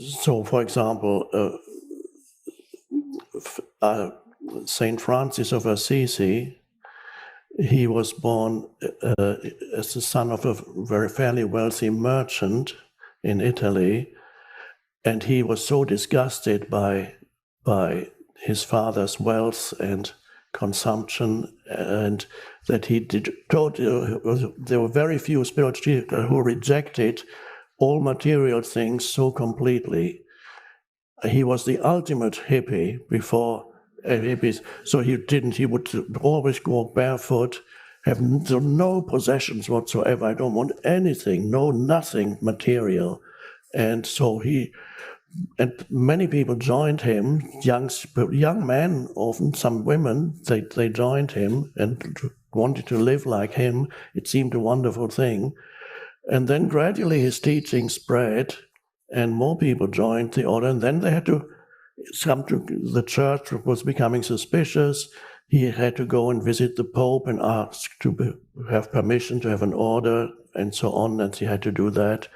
So, for example, Saint Francis of Assisi, he was born as the son of a very fairly wealthy merchant in Italy, and he was so disgusted by his father's wealth and consumption, and that he there were very few spiritual teachers who rejected all material things so completely. He was the ultimate hippie before hippies. So he would always go barefoot, have no possessions whatsoever. I don't want anything, nothing material. And so and many people joined him, young men, often some women, they joined him and wanted to live like him. It seemed a wonderful thing. And then gradually his teaching spread and more people joined the order. And then they had to come to the church, was becoming suspicious. He had to go and visit the Pope and ask to have permission to have an order and so on. And he had to do that.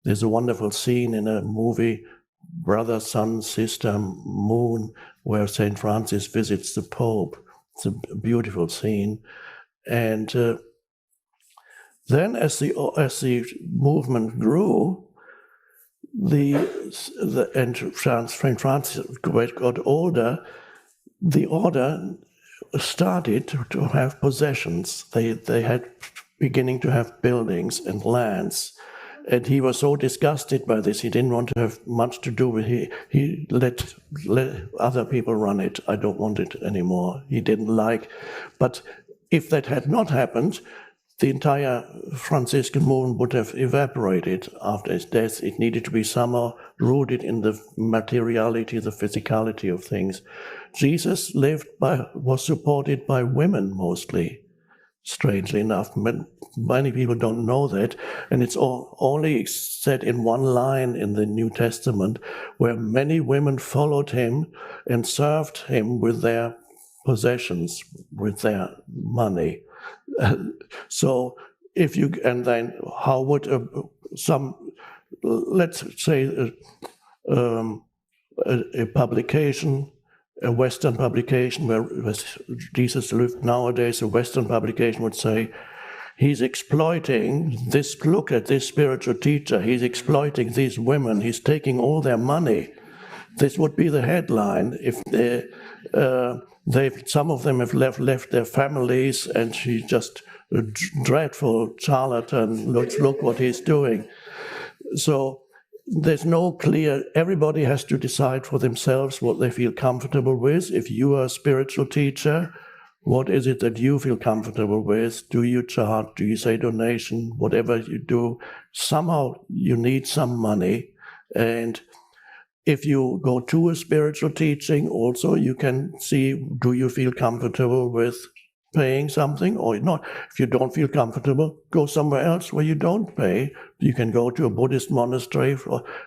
There's a wonderful scene in a movie, Brother, Sun, Sister, Moon, where St. Francis visits the Pope. It's a beautiful scene. And then as the movement grew, and St. Francis got older, the order started to have possessions. They had beginning to have buildings and lands. And he was so disgusted by this, he didn't want to have much to do with it. He let other people run it. I don't want it anymore. He didn't like. But if that had not happened, the entire Franciscan movement would have evaporated after his death. It needed to be somehow rooted in the materiality, the physicality of things. Jesus was supported by women mostly, strangely enough. Many people don't know that, and it's only said in one line in the New Testament, where many women followed him and served him with their possessions, with their money. So and then how would let's say a publication, a Western publication where Jesus lived nowadays, a Western publication would say, he's exploiting this, look at this spiritual teacher, he's exploiting these women, he's taking all their money. This would be the headline if some of them have left their families, and she's just a dreadful charlatan. Look what he's doing. So there's no clear. Everybody has to decide for themselves what they feel comfortable with. If you are a spiritual teacher, what is it that you feel comfortable with? Do you charge? Do you say donation? Whatever you do, somehow you need some money, and if you go to a spiritual teaching, also you can see, do you feel comfortable with paying something or not? If you don't feel comfortable, go somewhere else where you don't pay. You can go to a Buddhist monastery,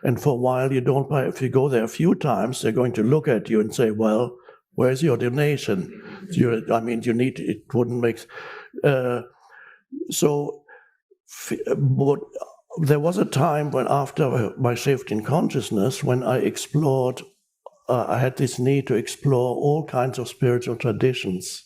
and for a while you don't pay. If you go there a few times, they're going to look at you and say, well, where's your donation? You need, it wouldn't make... There was a time when, after my shift in consciousness, when I explored, I had this need to explore all kinds of spiritual traditions.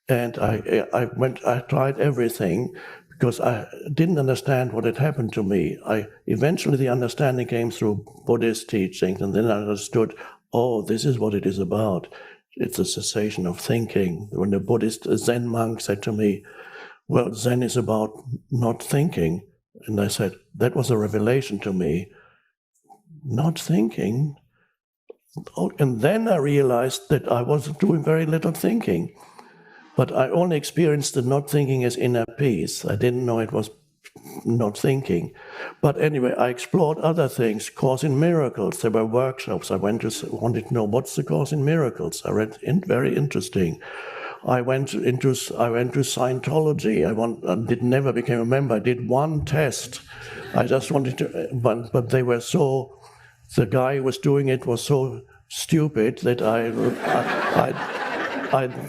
And I tried everything because I didn't understand what had happened to me. Eventually the understanding came through Buddhist teachings, and then I understood, oh, this is what it is about. It's a cessation of thinking. When the Buddhist Zen monk said to me, well, Zen is about not thinking. And I said, that was a revelation to me. Not thinking. Oh, and then I realized that I was doing very little thinking. But I only experienced the not thinking as inner peace. I didn't know it was not thinking. But anyway, I explored other things. Course in Miracles. There were workshops. I wanted to know, what's the Course in Miracles? I read, very interesting. I went into Scientology. I never became a member. I did one test. I just wanted to, but they were so, the guy who was doing it was so stupid that I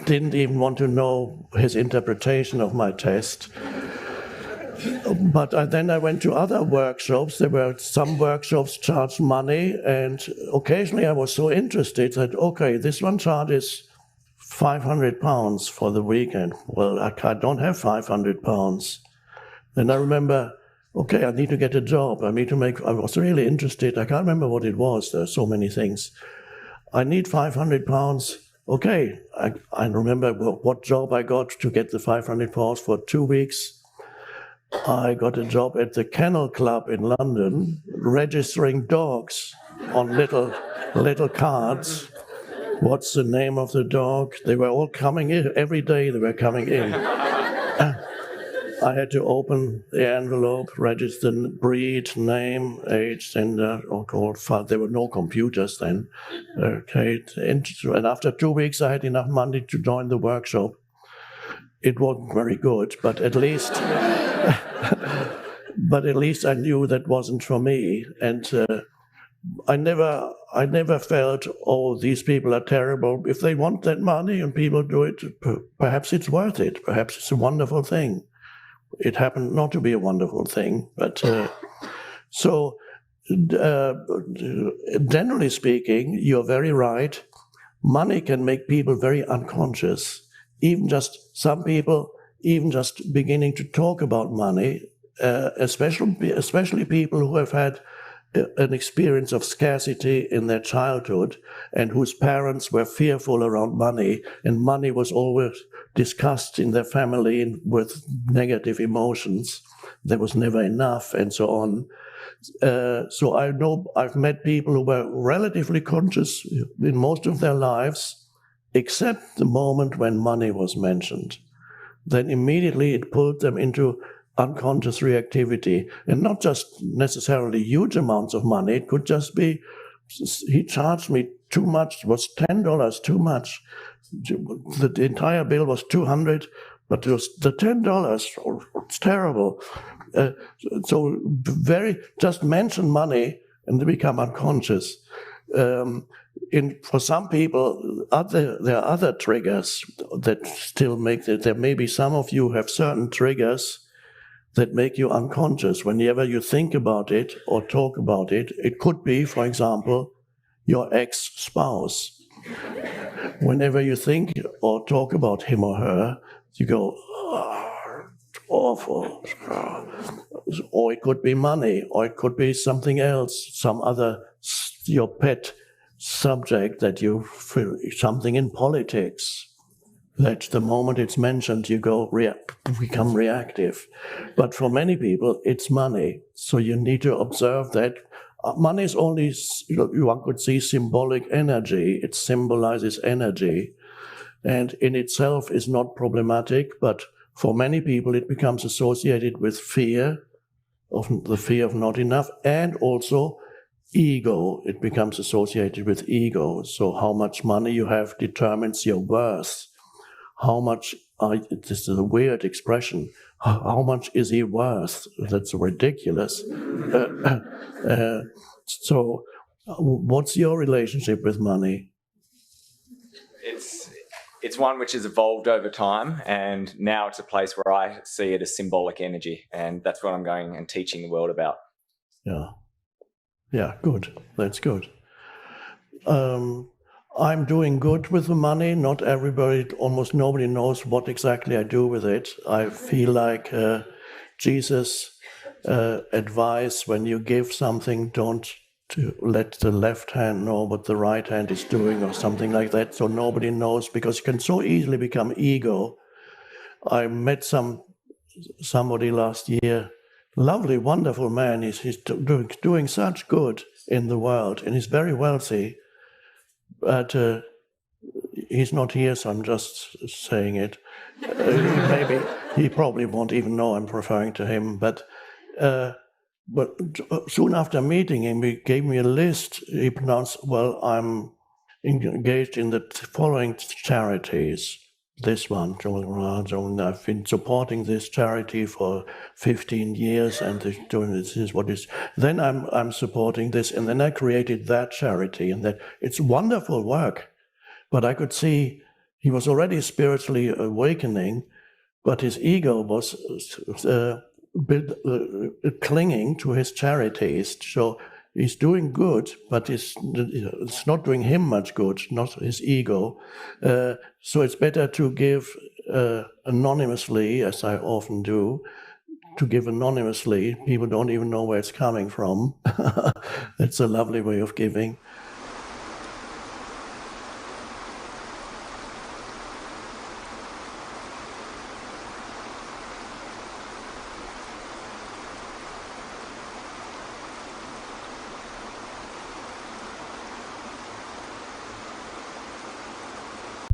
didn't even want to know his interpretation of my test. then I went to other workshops. There were some workshops charged money, and occasionally I was so interested that, okay, this one charges £500 for the weekend. Well, I don't have £500. Then I remember, okay, I need to get a job. I was really interested. I can't remember what it was. There are so many things. I need £500. Okay, I remember what job I got to get the £500 for 2 weeks. I got a job at the Kennel Club in London, registering dogs on little cards. What's the name of the dog? They were all coming in. Every day they were coming in. I had to open the envelope, register breed, name, age, gender, or called file. There were no computers then. Okay, and after 2 weeks, I had enough money to join the workshop. It wasn't very good, but at least, I knew that wasn't for me. And I never felt, oh, these people are terrible. If they want that money and people do it, perhaps it's worth it. Perhaps it's a wonderful thing. It happened not to be a wonderful thing, but generally speaking, you're very right. Money can make people very unconscious. Some people, even just beginning to talk about money, especially people who have had an experience of scarcity in their childhood and whose parents were fearful around money, and money was always discussed in their family with negative emotions. There was never enough, and so on. So I know I've met people who were relatively conscious in most of their lives, except the moment when money was mentioned. Then immediately it pulled them into unconscious reactivity, and not just necessarily huge amounts of money. It could just be, he charged me too much. It was $10 too much. The entire bill was $200, but it was the $10. It's terrible. So just mention money and they become unconscious. For some people, there are other triggers that still make it. There may be some of you have certain triggers that make you unconscious. Whenever you think about it or talk about it, it could be, for example, your ex-spouse. Whenever you think or talk about him or her, you go, oh, awful. Or it could be money, or it could be something else, some other, your pet subject that you feel, something in politics, that the moment it's mentioned, you become reactive. But for many people, it's money. So you need to observe that money is only, one could see, symbolic energy. It symbolizes energy, and in itself is not problematic, but for many people it becomes associated with fear, the fear of not enough, and also ego. It becomes associated with ego. So how much money you have determines your worth. How much, this is a weird expression, how much is he worth? That's ridiculous. So what's your relationship with money? It's one which has evolved over time, and now it's a place where I see it as symbolic energy, and that's what I'm going and teaching the world about. Yeah, good. That's good. I'm doing good with the money. Not everybody, almost nobody knows what exactly I do with it. I feel like Jesus' advice, when you give something, don't let the left hand know what the right hand is doing, or something like that, so nobody knows, because you can so easily become ego. I met somebody last year, lovely, wonderful man. He's doing such good in the world, and he's very wealthy. But he's not here, so I'm just saying it. He probably won't even know I'm referring to him. But soon after meeting him, he gave me a list. He pronounced, well, I'm engaged in the following charities. This one, I've been supporting this charity for 15 years, and this is what is. Then I'm supporting this, and then I created that charity, and that it's wonderful work. But I could see he was already spiritually awakening, but his ego was clinging to his charities. So he's doing good, but it's not doing him much good, not his ego. So it's better to give anonymously, as I often do, to give anonymously. People don't even know where it's coming from. That's a lovely way of giving.